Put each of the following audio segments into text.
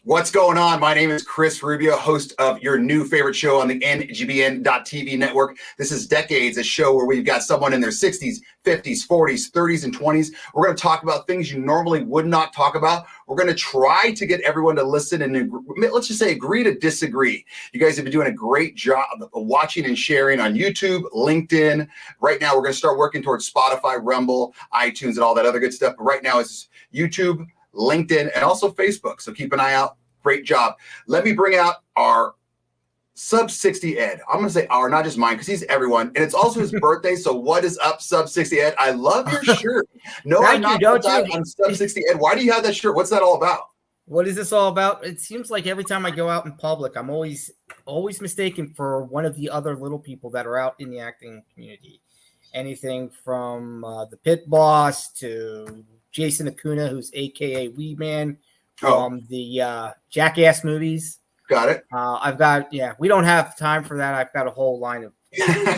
What's going on? My name is Chris Rubio, host of your new favorite show on the NGBN.TV network. This is Decades, a show where we've got someone in their 60s, 50s, 40s, 30s, and 20s. We're going to talk about things you normally would not talk about. We're going to try to get everyone to listen and let's just say agree to disagree. You guys have been doing a great job of watching and sharing on YouTube, LinkedIn. Right now, we're going to start working towards Spotify, Rumble, iTunes, and all that other good stuff. But right now, it's YouTube, LinkedIn, and also Facebook. So keep an eye out. Great job. Let me bring out our sub 60 Ed. I'm going to say our, not just mine, because he's everyone. And it's also his birthday. So what is up, sub 60 Ed? I love your shirt. No, I'm not on sub 60 Ed. Why do you have that shirt? What's that all about? What is this all about? It seems like every time I go out in public, I'm always mistaken for one of the other little people that are out in the acting community. Anything from the Pit Boss to Jason Acuna, who's AKA Wee Man from the Jackass movies. Got it. We don't have time for that. I've got a whole line of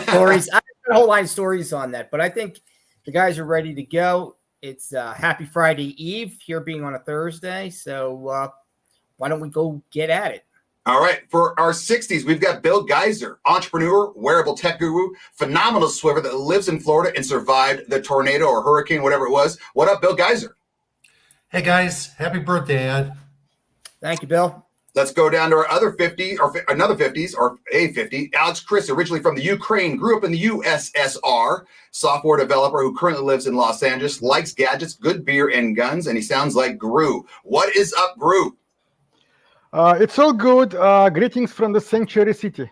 stories. I've got a whole line of stories on that, but I think the guys are ready to go. It's happy Friday Eve here being on a Thursday. So why don't we go get at it? All right. For our 60s, we've got Bill Geiser, entrepreneur, wearable tech guru, phenomenal swimmer that lives in Florida and survived the tornado or hurricane, whatever it was. What up, Bill Geiser? Hey, guys. Happy birthday, Ed. Thank you, Bill. Let's go down to our other 50, or another 50s, or a 50. Alex Kris, originally from the Ukraine, grew up in the USSR, software developer who currently lives in Los Angeles, likes gadgets, good beer, and guns, and he sounds like Gru. What is up, Gru? It's all good. Greetings from the Sanctuary City.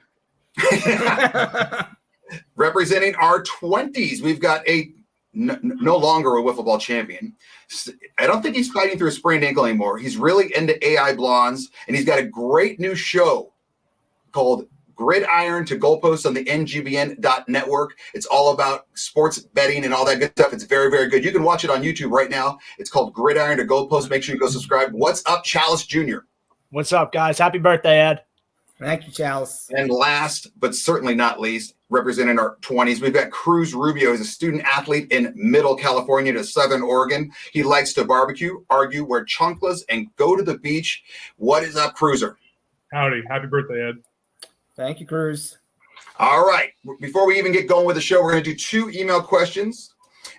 Representing our 20s, we've got no longer a wiffle ball champion. I don't think he's fighting through a sprained ankle anymore. He's really into AI blondes, and he's got a great new show called Gridiron to Goalposts on the NGBN.network. It's all about sports betting and all that good stuff. It's very, very good. You can watch it on YouTube right now. It's called Gridiron to Goalposts. Make sure you go subscribe. What's up, Chalice Jr.? What's up, guys? Happy birthday, Ed. Thank you, Chalice. And last, but certainly not least, representing our 20s, we've got Cruz Rubio. He's a student athlete in Middle California to Southern Oregon. He likes to barbecue, argue, wear chanclas, and go to the beach. What is up, Cruiser? Howdy. Happy birthday, Ed. Thank you, Cruz. All right. Before we even get going with the show, we're going to do 2 email questions.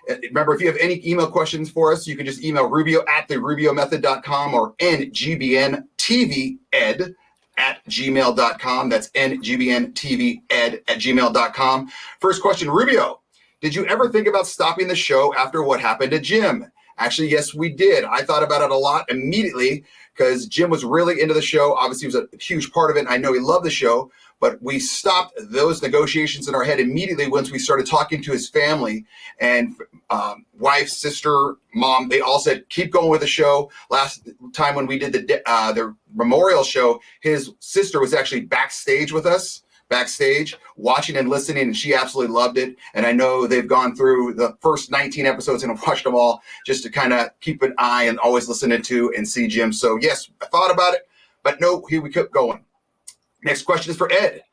Remember, if you have any email questions for us, you can just email rubio@therubiomethod.com or ngbntved@gmail.com. That's ngbntved@gmail.com. First question, Rubio, did you ever think about stopping the show after what happened to Jim? Actually, yes, we did. I thought about it a lot immediately because Jim was really into the show. Obviously, he was a huge part of it, and I know he loved the show. But we stopped those negotiations in our head immediately once we started talking to his family and wife, sister, mom. They all said, keep going with the show. Last time when we did the memorial show, his sister was actually backstage with us, watching and listening, and she absolutely loved it. And I know they've gone through the first 19 episodes and watched them all just to kind of keep an eye and always listening to and see Jim. So, yes, I thought about it, but no, here we kept going. Next question is for Ed.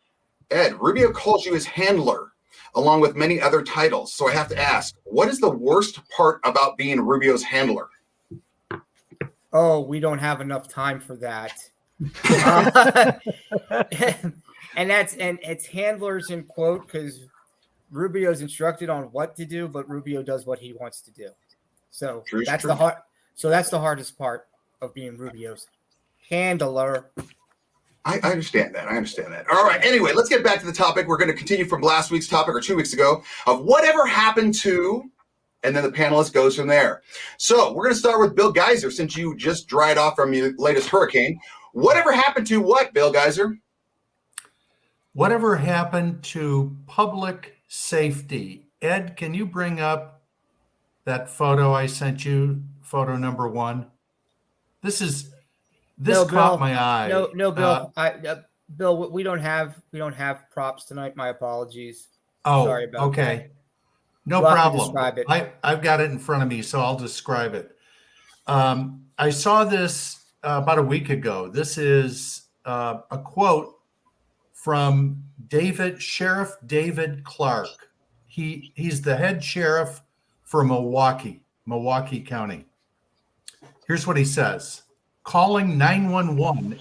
Ed, Rubio calls you his handler, along with many other titles. So I have to ask, what is the worst part about being Rubio's handler? Oh, we don't have enough time for that. And it's handlers in quote because Rubio's instructed on what to do, but Rubio does what he wants to do. So that's the hardest part of being Rubio's handler. I understand that. All right. Anyway, let's get back to the topic. We're going to continue from last week's topic or 2 weeks ago of whatever happened to, and then the panelist goes from there. So we're going to start with Bill Geiser since you just dried off from your latest hurricane. Whatever happened to what, Bill Geiser? Whatever happened to public safety? Ed, can you bring up that photo I sent you, photo number 1? This caught my eye. No, Bill. Bill, we don't have props tonight. My apologies. Oh, sorry about that. Okay. No problem. I've got it in front of me, so I'll describe it. I saw this about a week ago. This is a quote from Sheriff David Clark. He's the head sheriff for Milwaukee County. Here's what he says. calling 911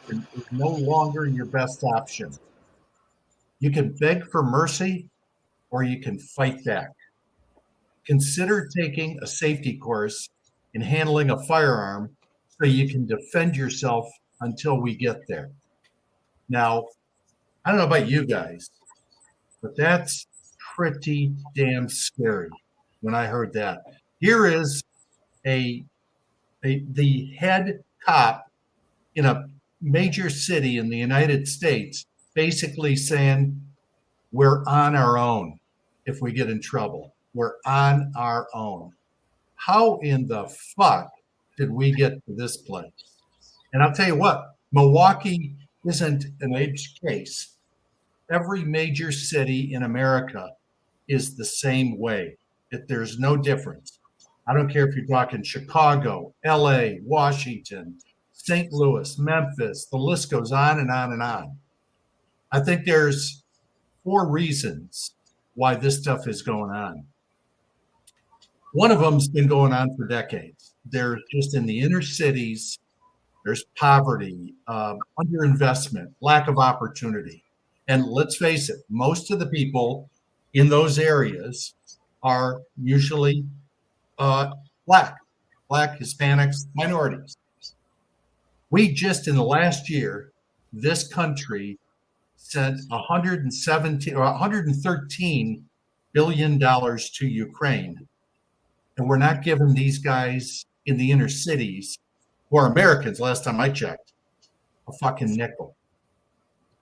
is no longer your best option. You can beg for mercy or you can fight back. Consider taking a safety course in handling a firearm so you can defend yourself until we get there. Now, I don't know about you guys, but that's pretty damn scary when I heard that. Here is the head cop in a major city in the United States basically saying, we're on our own if we get in trouble. We're on our own. How in the fuck did we get to this place? And I'll tell you what, Milwaukee isn't an edge case. Every major city in America is the same way. There's no difference. I don't care if you're talking Chicago, LA, Washington, St. Louis, Memphis, the list goes on and on and on. I think there's 4 reasons why this stuff is going on. One of them's been going on for decades. They're just in the inner cities. There's poverty, underinvestment, lack of opportunity. And let's face it, most of the people in those areas are usually Black, Hispanics, minorities. We just in the last year, this country sent $113 billion to Ukraine. And we're not giving these guys in the inner cities, who are Americans, last time I checked, a fucking nickel.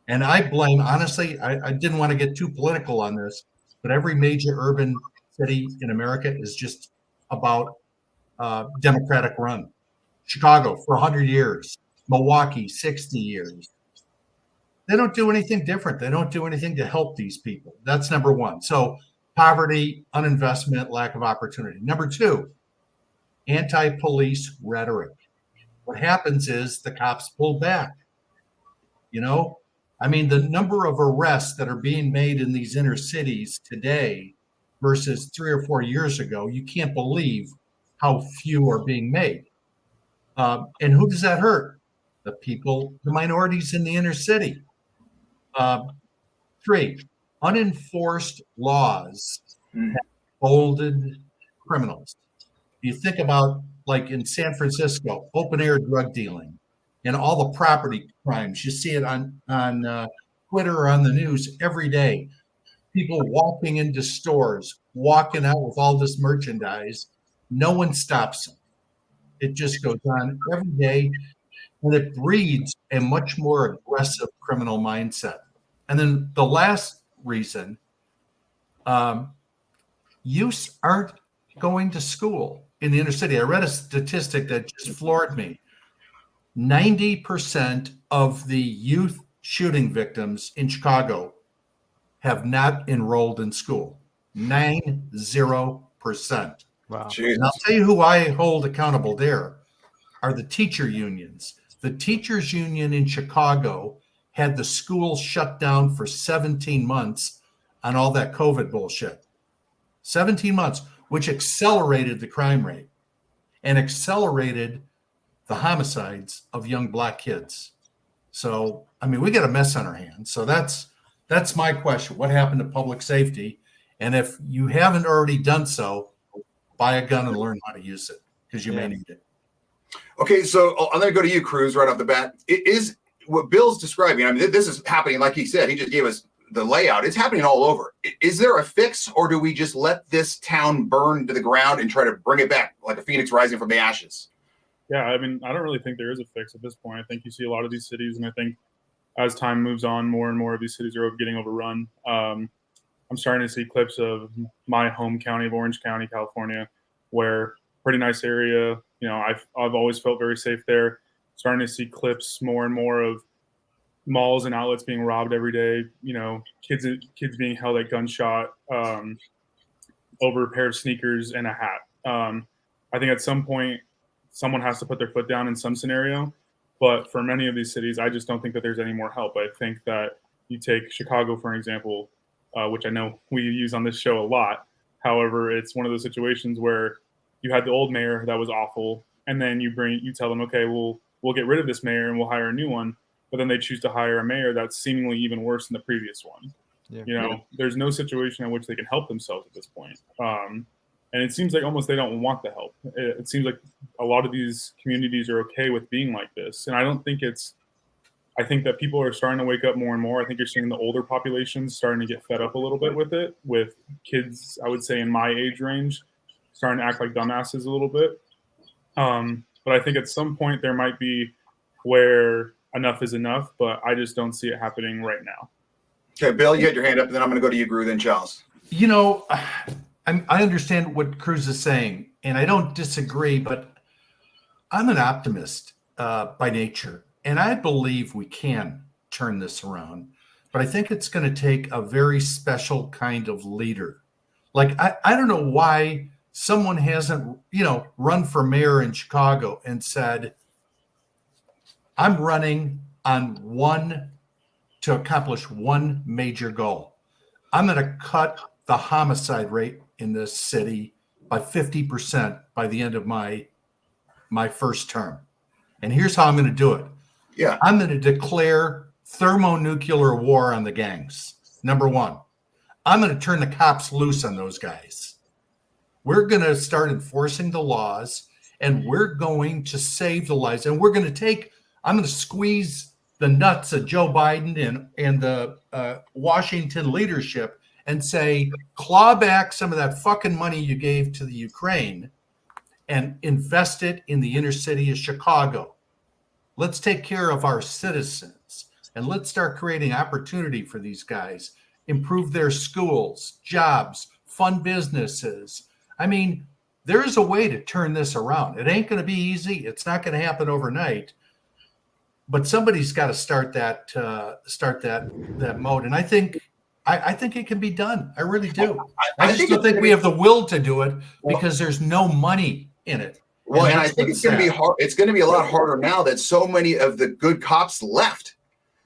And I blame, honestly, I didn't want to get too political on this, but every major urban city in America is just about Democratic run. Chicago for 100 years, Milwaukee, 60 years. They don't do anything different. They don't do anything to help these people. That's number one. So poverty, uninvestment, lack of opportunity. Number 2, anti-police rhetoric. What happens is the cops pull back. You know, I mean, the number of arrests that are being made in these inner cities today versus 3 or 4 years ago, you can't believe how few are being made. And who does that hurt? The people, the minorities in the inner city. 3, unenforced laws have folded criminals. You think about, like in San Francisco, open air drug dealing and all the property crimes. You see it on Twitter or on the news every day. People walking into stores, walking out with all this merchandise. No one stops them. It just goes on every day, and it breeds a much more aggressive criminal mindset. And then the last reason, youth aren't going to school in the inner city. I read a statistic that just floored me. 90% of the youth shooting victims in Chicago have not enrolled in school. 90%. Wow. And I'll tell you who I hold accountable there are the teacher unions. The teachers union in Chicago had the school shut down for 17 months on all that COVID bullshit. 17 months, which accelerated the crime rate and accelerated the homicides of young Black kids. So, I mean, we got a mess on our hands. So that's my question. What happened to public safety? And if you haven't already done so, buy a gun and learn how to use it, because you may need it. Okay, so I'm going to go to you, Cruz, right off the bat. It is what Bill's describing. I mean, this is happening, like he said. He just gave us the layout. It's happening all over. Is there a fix, or do we just let this town burn to the ground and try to bring it back like a phoenix rising from the ashes? Yeah, I mean, I don't really think there is a fix at this point. I think you see a lot of these cities, and I think as time moves on, more and more of these cities are getting overrun. I'm starting to see clips of my home county of Orange County, California, where pretty nice area. You know, I've always felt very safe there. Starting to see clips more and more of malls and outlets being robbed every day. You know, kids being held at gunshot over a pair of sneakers and a hat. I think at some point someone has to put their foot down in some scenario. But for many of these cities, I just don't think that there's any more help. I think that you take Chicago, for example, which I know we use on this show a lot. However, it's one of those situations where you had the old mayor that was awful, and then you tell them, okay, well, we'll get rid of this mayor and we'll hire a new one. But then they choose to hire a mayor that's seemingly even worse than the previous one. Yeah. There's no situation in which they can help themselves at this point. And it seems like almost they don't want the help. It seems like a lot of these communities are okay with being like this. And I think that people are starting to wake up more and more. I think you're seeing the older populations starting to get fed up a little bit with it, with kids, I would say in my age range, starting to act like dumbasses a little bit. But I think at some point there might be where enough is enough, but I just don't see it happening right now. Okay, Bill, you had your hand up, and then I'm going to go to you, Gru, then Charles. I understand what Cruz is saying, and I don't disagree, but I'm an optimist by nature, and I believe we can turn this around. But I think it's going to take a very special kind of leader. Like, I don't know why someone hasn't, run for mayor in Chicago and said, I'm running to accomplish one major goal. I'm going to cut the homicide rate in this city by 50% by the end of my first term. And here's how I'm going to do it. Yeah. I'm going to declare thermonuclear war on the gangs. Number one, I'm going to turn the cops loose on those guys. We're going to start enforcing the laws, and we're going to save the lives. And I'm going to squeeze the nuts of Joe Biden and the Washington leadership and say, claw back some of that fucking money you gave to the Ukraine and invest it in the inner city of Chicago. Let's take care of our citizens, and let's start creating opportunity for these guys, improve their schools, jobs, fund businesses. I mean, there is a way to turn this around. It ain't going to be easy. It's not going to happen overnight. But somebody's got to start that mode, and I think it can be done. I really do. I just don't think we have the will to do it because there's no money in it. Well, and I think it's going to be hard. It's going to be a lot harder now that so many of the good cops left.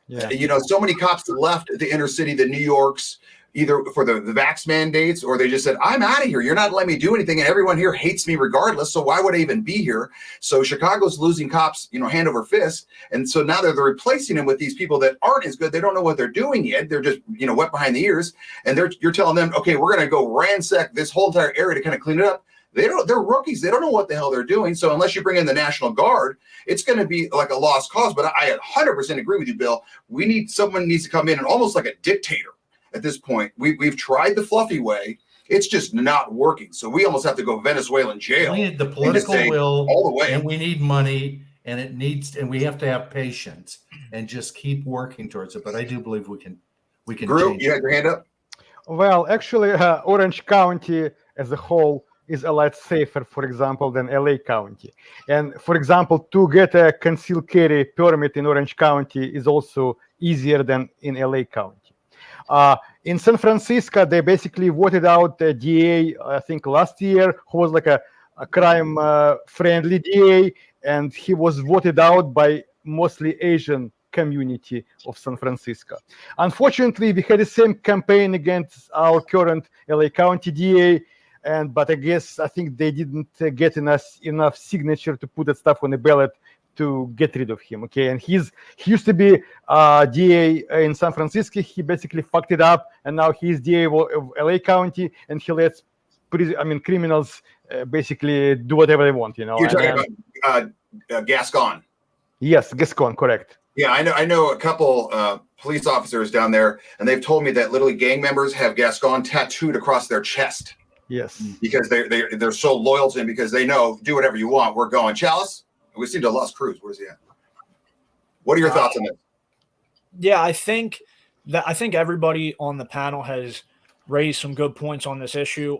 Yeah. So many cops left the inner city, the New Yorks, either for the vax mandates, or they just said, I'm out of here. You're not letting me do anything. And everyone here hates me regardless. So why would I even be here? So Chicago's losing cops, hand over fist. And so now they're replacing them with these people that aren't as good. They don't know what they're doing yet. They're just, wet behind the ears. And you're telling them, okay, we're going to go ransack this whole entire area to kind of clean it up. They're rookies. They don't know what the hell they're doing. So unless you bring in the National Guard, it's going to be like a lost cause. But I 100% agree with you, Bill. Someone needs to come in and almost like a dictator. At this point, we've tried the fluffy way. It's just not working. So we almost have to go Venezuelan jail. We need the political will all the way, and we need money, and we have to have patience and just keep working towards it. But I do believe we can. Gru, you had your hand up? Well, actually, Orange County as a whole is a lot safer, for example, than LA County. And for example, to get a concealed carry permit in Orange County is also easier than in LA County. In San Francisco, they basically voted out a DA, I think last year, who was like a crime-friendly DA, and he was voted out by mostly Asian community of San Francisco. Unfortunately, we had the same campaign against our current LA County DA, but I think they didn't get enough signature to put that stuff on the ballot to get rid of him. Okay, and he used to be DA in San Francisco. He basically fucked it up, and now he's DA of LA County, and he lets criminals basically do whatever they want. You're talking about Gascon. Yes, Gascon, correct. Yeah, I know a couple police officers down there, and they've told me that literally gang members have Gascon tattooed across their chest. Yes, because they're so loyal to him, because they know, do whatever you want, we're going. Chalice, we seem to have lost Cruz. Where's he at? What are your thoughts on this? Yeah, I think everybody on the panel has raised some good points on this issue.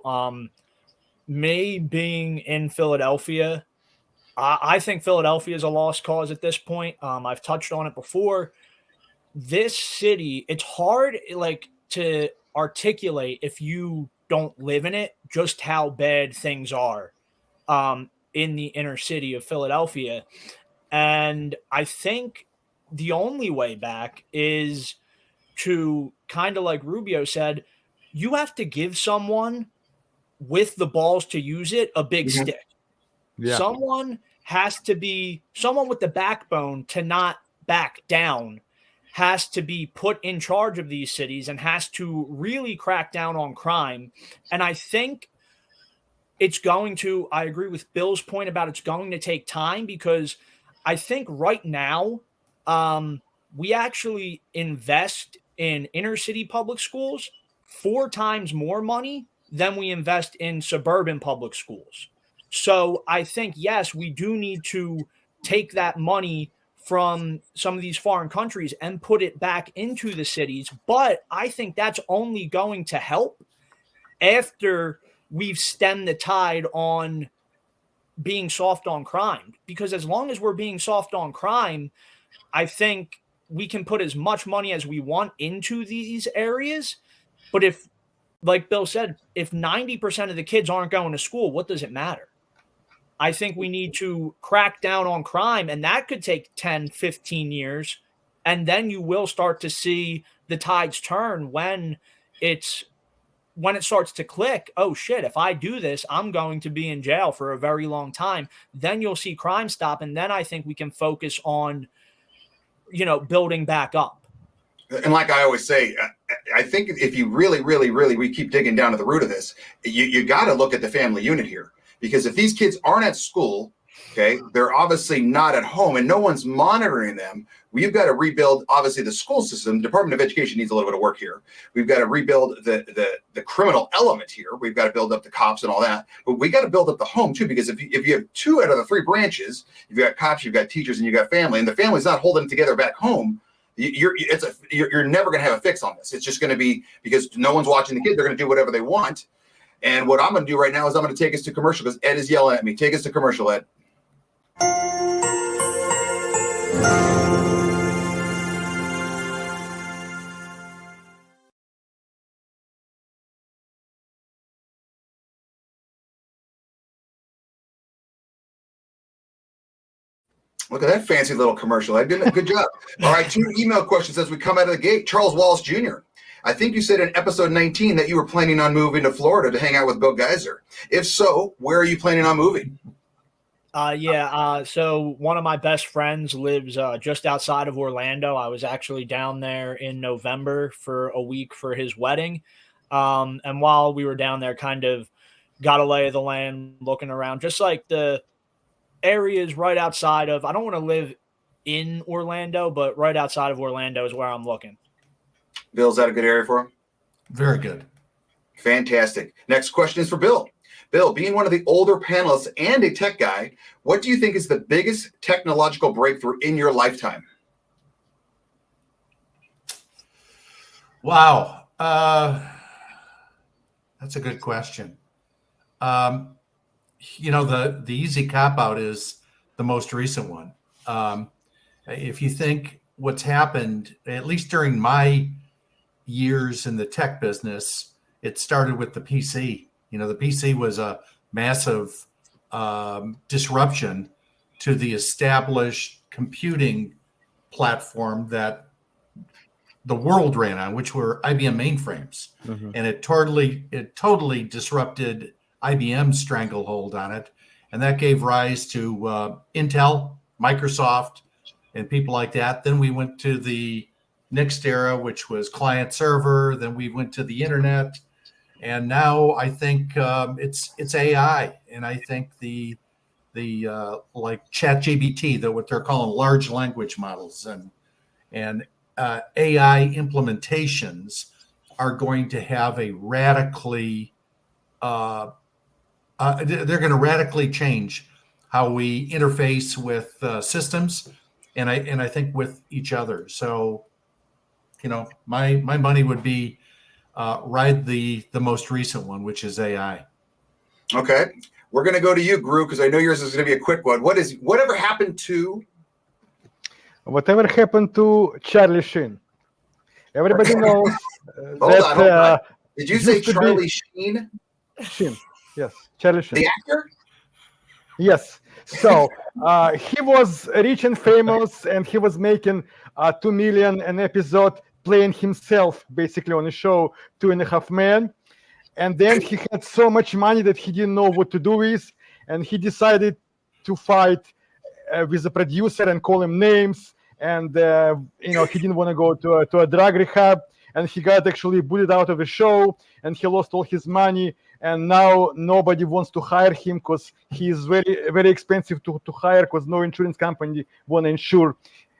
Me being in Philadelphia, I think Philadelphia is a lost cause at this point. I've touched on it before. This city, it's hard to articulate if you don't live in it, just how bad things are in the inner city of Philadelphia. And I think the only way back is to, kind of like Rubio said, you have to give someone with the balls to use it a big stick. Yeah. Someone has to be someone with the backbone to not back down, has to be put in charge of these cities and has to really crack down on crime. And I think I agree with Bill's point about it's going to take time, because I think right now we actually invest in inner city public schools 4 times more money than we invest in suburban public schools. So I think, yes, we do need to take that money from some of these foreign countries and put it back into the cities. But I think that's only going to help after we've stemmed the tide on being soft on crime. Because as long as we're being soft on crime, I think we can put as much money as we want into these areas. But if, like Bill said, if 90% of the kids aren't going to school, what does it matter? I think we need to crack down on crime, and that could take 10, 15 years. And then you will start to see the tides turn when it starts to click. Oh shit, if I do this, I'm going to be in jail for a very long time. Then you'll see crime stop. And then I think we can focus on, building back up. And like I always say, I think if you really, we keep digging down to the root of this, you got to look at the family unit here. Because if these kids aren't at school, okay, they're obviously not at home and no one's monitoring them. We've got to rebuild, obviously, the school system. Department of Education needs a little bit of work here. We've got to rebuild the criminal element here. We've got to build up the cops and all that. But we got to build up the home, too, because if you have 2 out of the 3 branches, you've got cops, you've got teachers, and you've got family, and the family's not holding it together back home, you're never going to have a fix on this. It's just going to be, because no one's watching the kids, they're going to do whatever they want. And what I'm going to do right now is I'm going to take us to commercial, because Ed is yelling at me. Take us to commercial, Ed. Look at that fancy little commercial, Ed. Good job. All right, 2 email questions as we come out of the gate. Charles Wallace Jr. I think you said in episode 19 that you were planning on moving to Florida to hang out with Bill Geiser. If so, where are you planning on moving? So one of my best friends lives just outside of Orlando. I was actually down there in November for a week for his wedding. And while we were down there, kind of got a lay of the land, looking around, just like the areas right outside of, I don't want to live in Orlando, but right outside of Orlando is where I'm looking. Bill, is that a good area for him? Very good. Fantastic. Next question is for Bill. Bill, being one of the older panelists and a tech guy, what do you think is the biggest technological breakthrough in your lifetime? Wow. That's a good question. The easy cop-out is the most recent one. If you think what's happened, at least during my years in the tech business, it started with the PC. The PC was a massive disruption to the established computing platform that the world ran on, which were IBM mainframes. Mm-hmm. And it totally disrupted IBM's stranglehold on it. And that gave rise to Intel, Microsoft, and people like that. Then we went to the next era, which was client server. Then we went to the internet. And now I think it's AI. And I think the like ChatGPT, what they're calling large language models and AI implementations are going to have a radically they're going to radically change how we interface with systems and I think with each other. So, my money would be ride the most recent one, which is AI. Okay. We're going to go to you, Gru, because I know yours is going to be a quick one. Whatever happened to Charlie Sheen? Everybody knows hold on. Did you say Charlie Sheen? Sheen, yes. Charlie Sheen. The actor? Yes. So he was rich and famous, and he was making $2 million an episode, playing himself basically on the show 2.5 Men. And then he had so much money that he didn't know what to do with, and he decided to fight with the producer and call him names, and he didn't want to go to a drug rehab, and he got actually booted out of the show, and he lost all his money, and now nobody wants to hire him because he is very, very expensive to hire, because no insurance company want to insure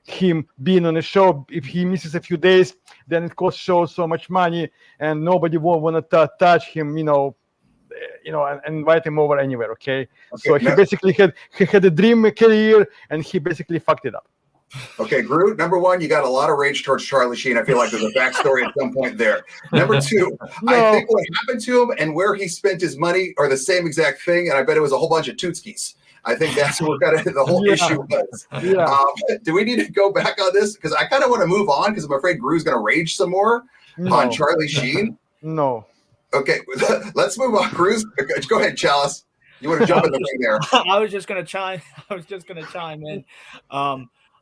him being on a show. If he misses a few days, then it costs show so much money, and nobody won't want to touch him, and invite him over anywhere. Okay, so he basically had a dream career, and he basically fucked it up. Okay, Groot, number one, you got a lot of rage towards Charlie Sheen. I feel like there's a backstory at some point there. Number two, I think what happened to him and where he spent his money are the same exact thing, and I bet it was a whole bunch of tootskis. I think that's what the whole issue was. Yeah. Do we need to go back on this? Because I kind of want to move on, because I'm afraid Groot's going to rage some more on Charlie Sheen. No. Okay, let's move on. Cruz, go ahead, Chalice. You want to jump in the ring there? I was just gonna chime in.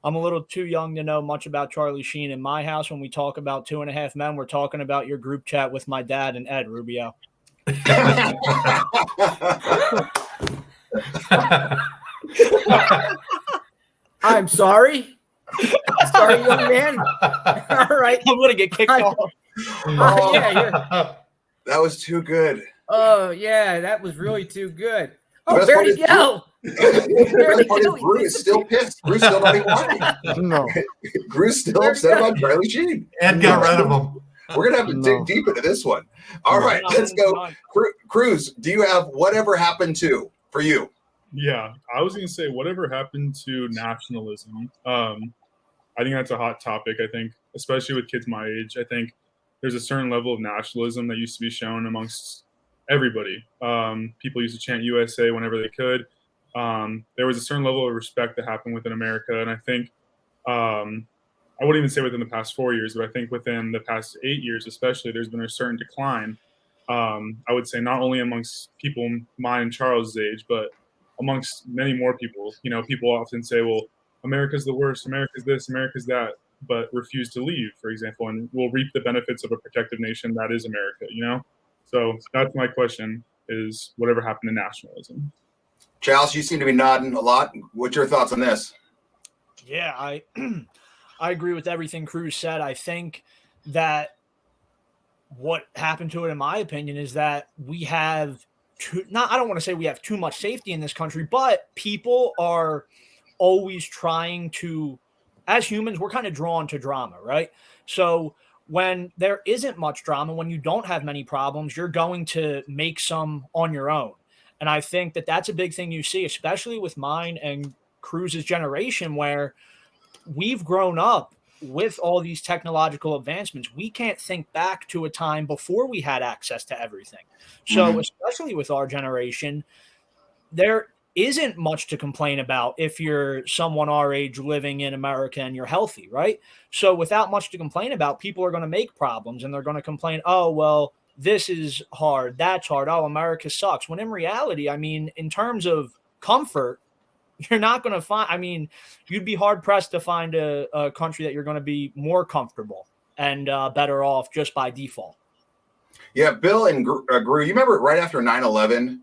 I'm a little too young to know much about Charlie Sheen. In my house, when we talk about 2.5 Men, we're talking about your group chat with my dad and Ed Rubio. I'm sorry. Sorry, young man. All right. I'm gonna get kicked off. Yeah. That was too good. Oh, yeah, that was really too good. The Oh, where'd he go? Groot is still pissed. Groot's still not even watching. No. Groot's still upset about Charlie Sheen. And got rid of him. We're going to have to dig deep into this one. All right, let's go. Cruz, do you have whatever happened to for you? Yeah, I was going to say whatever happened to nationalism. I think that's a hot topic. I think, especially with kids my age, I think there's a certain level of nationalism that used to be shown amongst everybody. People used to chant USA whenever they could. There was a certain level of respect that happened within America. And I think, I wouldn't even say within the past 4 years, but I think within the past 8 years, especially, there's been a certain decline. I would say not only amongst people mine and Charles' age, but amongst many more people. People often say, well, America's the worst, America's this, America's that, but refuse to leave, for example, and will reap the benefits of a protective nation that is America, So that's my question, is whatever happened to nationalism. Chalice, you seem to be nodding a lot. What's your thoughts on this? Yeah, I agree with everything Cruz said. I think that what happened to it, in my opinion, is that we have I don't want to say we have too much safety in this country, but people are always trying to, as humans, we're kind of drawn to drama, right? So when there isn't much drama, when you don't have many problems, you're going to make some on your own. And I think that that's a big thing you see, especially with mine and Cruz's generation, where we've grown up with all these technological advancements. We can't think back to a time before we had access to everything. So especially with our generation, there isn't much to complain about if you're someone our age living in America and you're healthy, right? So without much to complain about, people are going to make problems and they're going to complain, oh, well, this is hard, that's hard, oh, America sucks. When in reality, I mean, in terms of comfort, you're not going to find, you'd be hard pressed to find a country that you're going to be more comfortable and better off just by default. Yeah, Bill and Gru, you remember right after 9/11,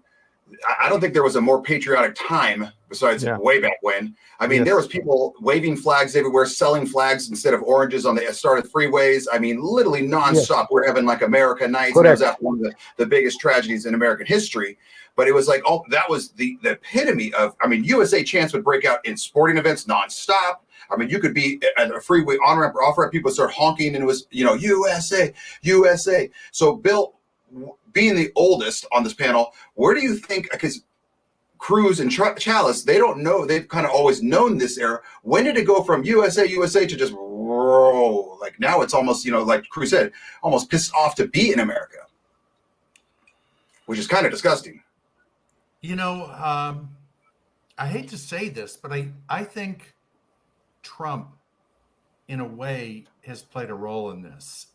I don't think there was a more patriotic time besides way back when. There was people waving flags everywhere, selling flags instead of oranges on the start of freeways. Literally nonstop. Yes. We're having like America Nights. It was after one of the biggest tragedies in American history. But it was like, oh, that was the epitome of, USA chants would break out in sporting events nonstop. You could be at a freeway on-ramp or off-ramp, people start honking, and it was, USA, USA. So, Bill, being the oldest on this panel, where do you think, because Cruz and Chalice, they don't know, they've kind of always known this era. When did it go from USA, USA to just roll? Like now it's almost, like Cruz said, almost pissed off to be in America, which is kind of disgusting. I hate to say this, but I think Trump, in a way, has played a role in this.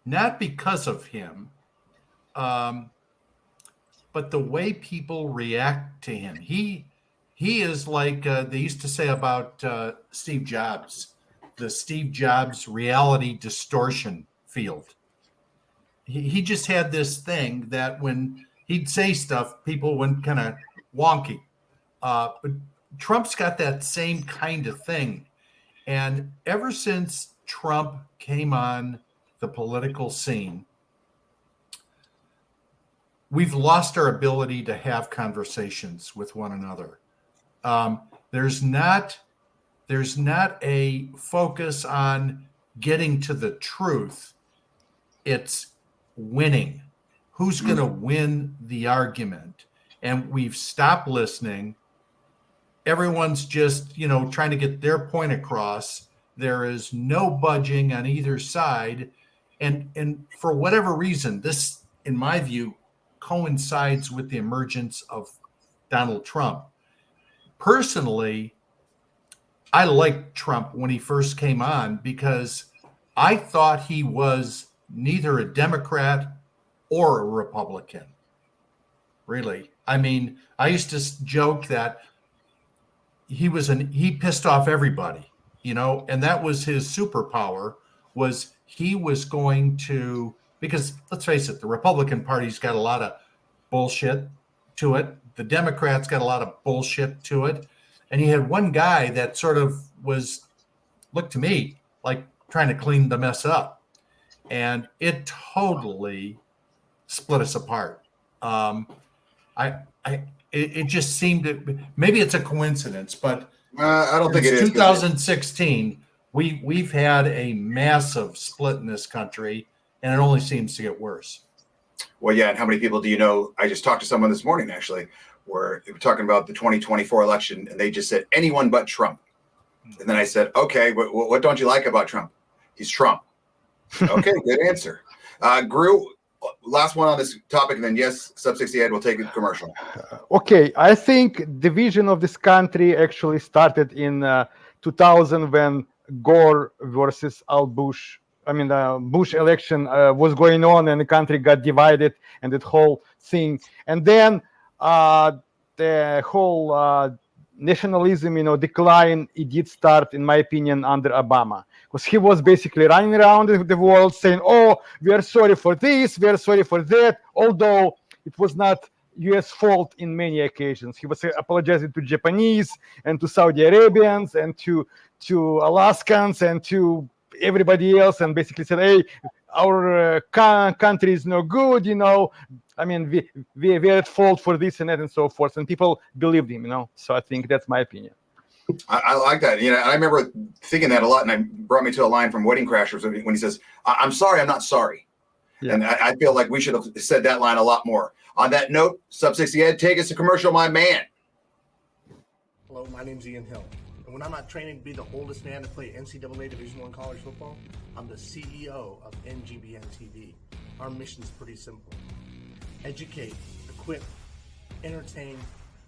Not because of him, but the way people react to him. He is like they used to say about Steve Jobs, the Steve Jobs reality distortion field. He just had this thing that when he'd say stuff, people went kind of wonky. But Trump's got that same kind of thing. And ever since Trump came on the political scene, we've lost our ability to have conversations with one another. There's not a focus on getting to the truth. It's winning. Who's going to win the argument? And we've stopped listening. Everyone's just, trying to get their point across. There is no budging on either side. And for whatever reason, this, in my view, coincides with the emergence of Donald Trump. Personally, I liked Trump when he first came on because I thought he was neither a Democrat or a Republican. Really. I mean, I used to joke that he pissed off everybody, and that was his superpower, was he was going to, because let's face it, the Republican Party's got a lot of bullshit to it. The Democrats got a lot of bullshit to it. And he had one guy that sort of looked to me like trying to clean the mess up. And it totally split us apart. It just seemed to, maybe it's a coincidence, but I don't think it is. 2016, we've had a massive split in this country, and it only seems to get worse. Well, yeah, and how many people do you know? I just talked to someone this morning, actually, where they were talking about the 2024 election, and they just said anyone but Trump. And then I said, okay, what don't you like about Trump? He's Trump. Okay, good answer. Gru, last one on this topic, and then yes, Sub 68 will take a commercial. Okay, I think the vision of this country actually started in 2000 when Gore versus Al Bush. I mean, the Bush election was going on, and the country got divided, and that whole thing. And then the whole nationalism, decline, it did start, in my opinion, under Obama. Because he was basically running around the world saying, oh, we are sorry for this, we are sorry for that, although it was not U.S. fault in many occasions. He was apologizing to Japanese and to Saudi Arabians and to Alaskans and to everybody else, and basically said, hey, our country is no good, I mean, we're at fault for this and that and so forth. And people believed him, So I think that's my opinion. I like that. I remember thinking that a lot, and it brought me to a line from Wedding Crashers when he says, I'm sorry, I'm not sorry. Yeah. And I feel like we should have said that line a lot more. On that note, Sub 68, take us to commercial, my man. Hello, my name's Ian Hill. And when I'm not training to be the oldest man to play NCAA Division I college football, I'm the CEO of NGBN TV. Our mission's pretty simple. Educate, equip, entertain,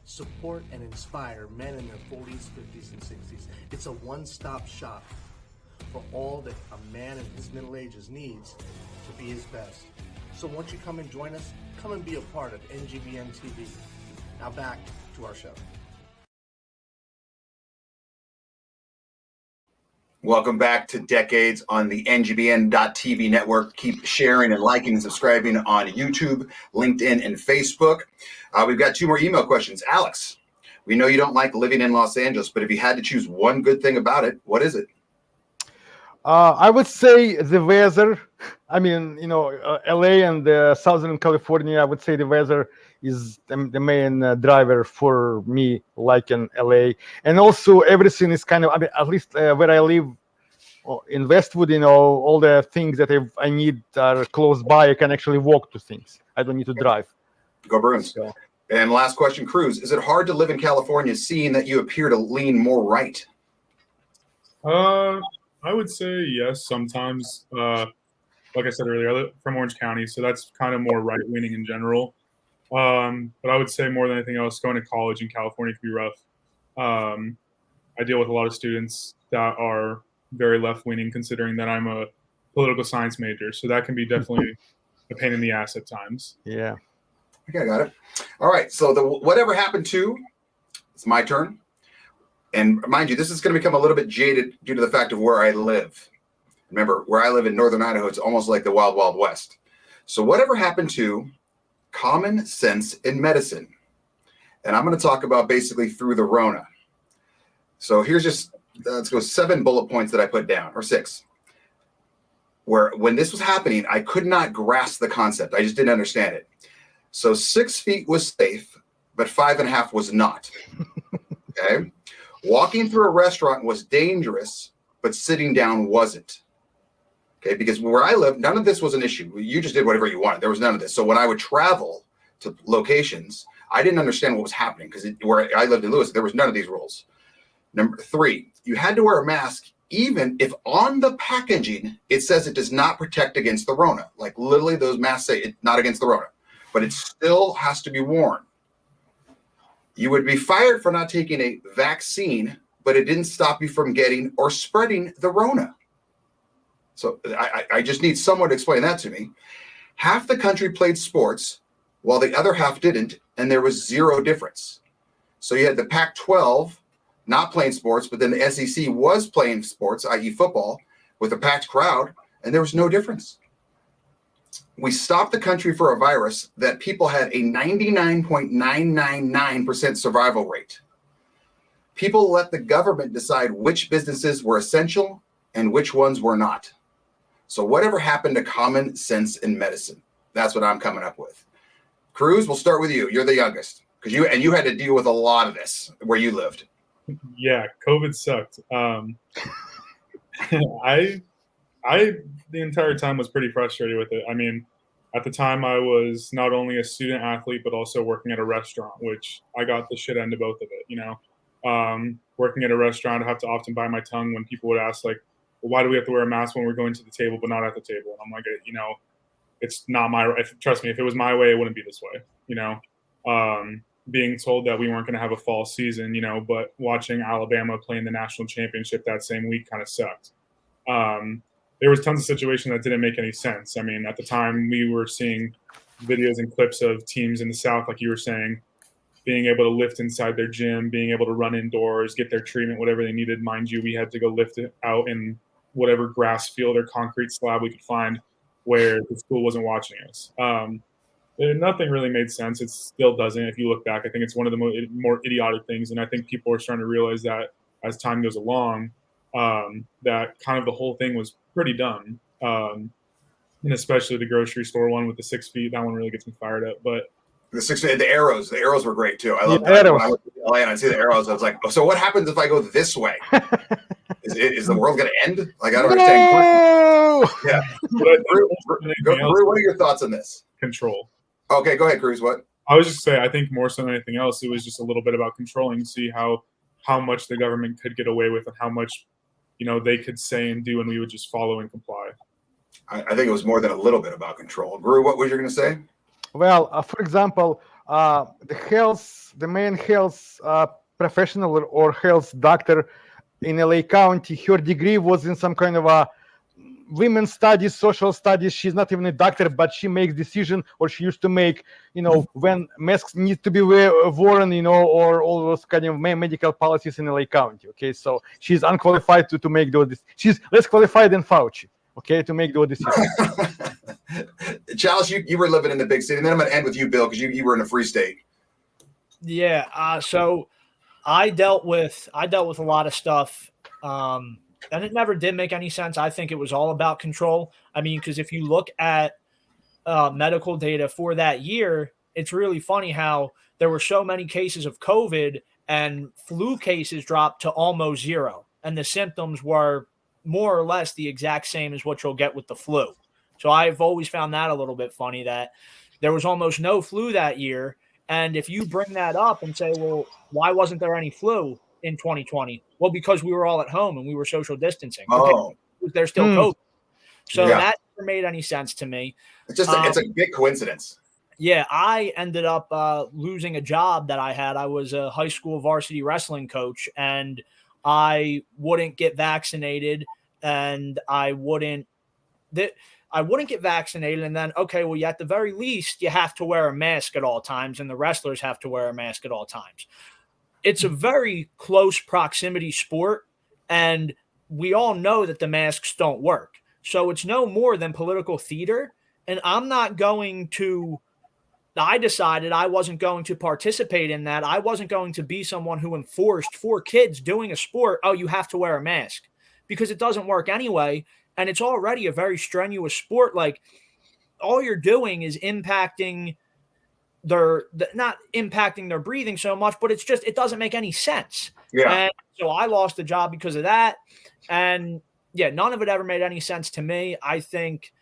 support, and inspire men in their 40s, 50s, and 60s. It's a one-stop shop for all that a man in his middle ages needs to be his best. So once you come and join us, come and be a part of NGBN TV. Now back to our show. Welcome back to Decades on the NGBN.TV network. Keep sharing and liking and subscribing on YouTube, LinkedIn, and Facebook. We've got 2 more email questions. Alex, we know you don't like living in Los Angeles, but if you had to choose one good thing about it, what is it? I would say the weather. I mean, LA and Southern California, I would say the weather is the main driver for me, like in LA. And also everything is kind of, at least where I live in Westwood, all the things that I need are close by. I can actually walk to things. I don't need to drive. Go Bruins. So. And last question, Cruz. Is it hard to live in California seeing that you appear to lean more right? I would say yes, sometimes. Like I said earlier, I live from Orange County, so that's kind of more right-leaning in general. But I would say more than anything else, going to college in California can be rough. I deal with a lot of students that are very left-leaning, considering that I'm a political science major. So that can be definitely a pain in the ass at times. Yeah. Okay, I got it. All right. So whatever happened to, it's my turn. And mind you, this is going to become a little bit jaded due to the fact of where I live. Remember, where I live in Northern Idaho, it's almost like the Wild Wild West. So whatever happened to common sense in medicine? And I'm going to talk about basically through the Rona. So here's just, let's go 7 bullet points that I put down, or 6. Where when this was happening, I could not grasp the concept. I just didn't understand it. So 6 feet was safe, but 5.5 was not. Okay. Walking through a restaurant was dangerous, but sitting down wasn't. Okay. Because where I live, none of this was an issue. You just did whatever you wanted. There was none of this. So when I would travel to locations, I didn't understand what was happening because where I lived in Lewis, there was none of these rules. Number 3, you had to wear a mask even if on the packaging it says it does not protect against the Rona. Like literally those masks say it's not against the Rona, but it still has to be worn. You would be fired for not taking a vaccine, but it didn't stop you from getting or spreading the Rona. So I just need someone to explain that to me. Half the country played sports while the other half didn't, and there was zero difference. So you had the Pac-12 not playing sports, but then the SEC was playing sports, i.e. football, with a packed crowd, and there was no difference. We stopped the country for a virus that people had a 99.999% survival rate. People let the government decide which businesses were essential and which ones were not. So whatever happened to common sense in medicine? That's what I'm coming up with. Cruz, we'll start with you. You're the youngest because you had to deal with a lot of this where you lived. Yeah, COVID sucked. I the entire time was pretty frustrated with it. I mean, at the time I was not only a student athlete, but also working at a restaurant, which I got the shit end of both of it, you know. Working at a restaurant, I have to often bite my tongue when people would ask, like, well, why do we have to wear a mask when we're going to the table, but not at the table? And I'm like, you know, it's not trust me, if it was my way, it wouldn't be this way, you know. Being told that we weren't going to have a fall season, you know, but watching Alabama play in the national championship that same week kind of sucked. There was tons of situations that didn't make any sense. I mean, at the time we were seeing videos and clips of teams in the South, like you were saying, being able to lift inside their gym, being able to run indoors, get their treatment, whatever they needed. Mind you, we had to go lift it out in whatever grass field or concrete slab we could find where the school wasn't watching us. Nothing really made sense. It still doesn't. If you look back, I think it's one of the more idiotic things. And I think people are starting to realize that as time goes along, that kind of the whole thing was pretty dumb. And especially the grocery store one with the 6 feet, that one really gets me fired up. But the 6 feet, the arrows were great too. I love that. When I went to LA and I see the arrows, I was like, oh, so what happens if I go this way? Is the world going to end? Like, I don't understand. Yeah. Drew, what are your thoughts on this? Control. Okay, go ahead, Cruz. What? I was just saying, I think more so than anything else, it was just a little bit about controlling, see how much the government could get away with and how much, you know, they could say and do, and we would just follow and comply. I think it was more than a little bit about control. Drew, what was you going to say? Well, for example, the main health professional or health doctor in LA County, her degree was in some kind of a women's studies, social studies. She's not even a doctor, but she makes decision, or she used to make, you know, when masks need to be worn, you know, or all those kind of medical policies in LA County. Okay, so she's unqualified to make those. She's less qualified than Fauci. Okay, to make those decisions. Chalice, you were living in the big city, and then I'm going to end with you, Bill, because you were in a free state. Yeah. So I dealt with a lot of stuff. And it never did make any sense. I think it was all about control. I mean, because if you look at medical data for that year, it's really funny how there were so many cases of COVID and flu cases dropped to almost zero. And the symptoms were more or less the exact same as what you'll get with the flu. So I've always found that a little bit funny that there was almost no flu that year. And if you bring that up and say, well, why wasn't there any flu in 2020? Well, because we were all at home and we were social distancing. Okay, there's still COVID. So that never made any sense to me. It's just it's a big coincidence. Yeah, I ended up losing a job that I had. I was a high school varsity wrestling coach, and I wouldn't get vaccinated, and I wouldn't get vaccinated. And then, okay, well, at the very least, you have to wear a mask at all times, and the wrestlers have to wear a mask at all times. It's a very close proximity sport, and we all know that the masks don't work. So it's no more than political theater, and I'm not going to I decided I wasn't going to participate in that. I wasn't going to be someone who enforced for kids doing a sport, oh, you have to wear a mask, because it doesn't work anyway. And it's already a very strenuous sport. Like, all you're doing is impacting not impacting their breathing so much, but it's just, it doesn't make any sense. Yeah. And so I lost the job because of that. And yeah, none of it ever made any sense to me. I think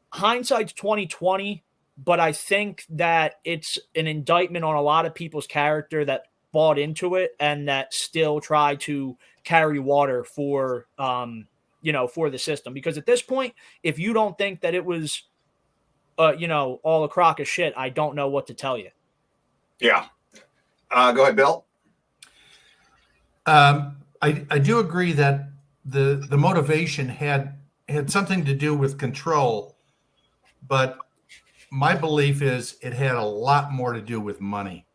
hindsight's 20/20, but I think that it's an indictment on a lot of people's character that bought into it and that still try to carry water for, for the system. Because at this point, if you don't think that it was, all a crock of shit, I don't know what to tell you. Yeah. Go ahead, Bill. I do agree that the motivation had something to do with control, but my belief is it had a lot more to do with money.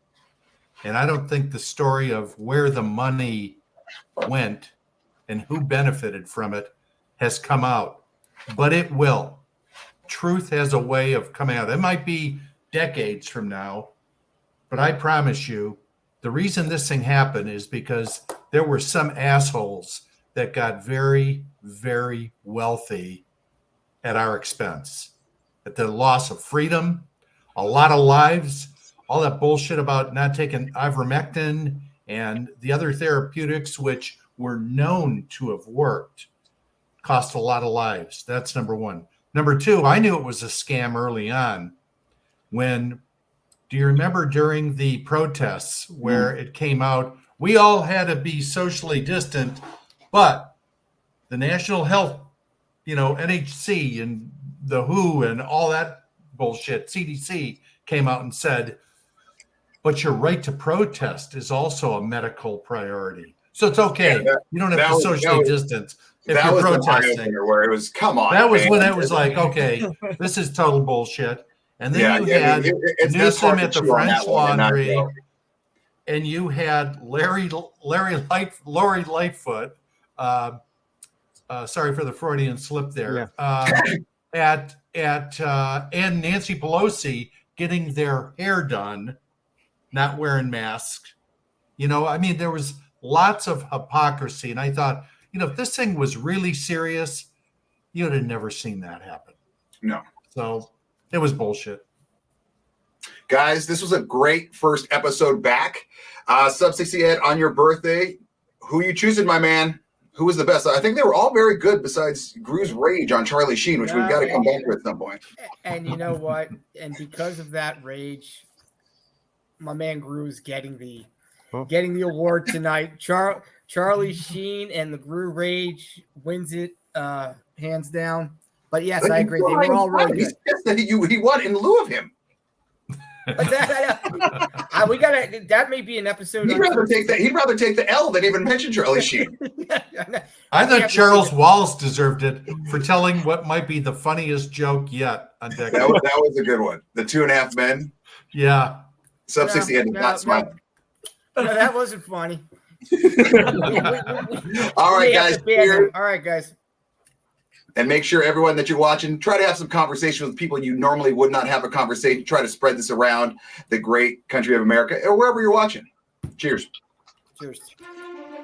And I don't think the story of where the money went and who benefited from it has come out, but it will. Truth has a way of coming out. It might be decades from now, but I promise you, the reason this thing happened is because there were some assholes that got very, very wealthy at our expense, at the loss of freedom, a lot of lives, all that bullshit about not taking ivermectin and the other therapeutics, which were known to have worked, cost a lot of lives. That's number one. Number two, I knew it was a scam early on. Do you remember during the protests where it came out, we all had to be socially distant, but the National Health, NHC and the WHO and all that bullshit, CDC came out and said, but your right to protest is also a medical priority. So it's okay. Yeah, you don't have to socially distance if that you're was protesting. Where it was, come on. That was man. when it was like, okay, this is total bullshit. And then you had Newsom at the French Laundry, and you had Lori Lightfoot. Sorry for the Freudian slip there. Yeah. And Nancy Pelosi getting their hair done, not wearing masks. There was lots of hypocrisy, and I thought, if this thing was really serious, you'd have never seen that happen. No. So it was bullshit. Guys, this was a great first episode back. Sub 60 Ed, on your birthday, who are you choosing, my man? Who was the best? I think they were all very good besides Gru's rage on Charlie Sheen, which we've got to come back to at some point. And you know what? And because of that rage, my man Gru's getting the award tonight. Charlie Sheen and the Gru rage wins it hands down. But yes, I agree. They were all really good. He won in lieu of him. But that may be an episode. He'd rather take the L than even mention Charlie Sheen. I thought Charles Wallace deserved it for telling what might be the funniest joke yet on Decade. That was a good one. The 2.5 Men. Yeah. Sub 60 Ed did not smile. No, that wasn't funny. All right, guys. All right, guys. And make sure, everyone, that you're watching, try to have some conversation with people you normally would not have a conversation. Try to spread this around the great country of America or wherever you're watching. Cheers. Cheers.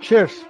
Cheers.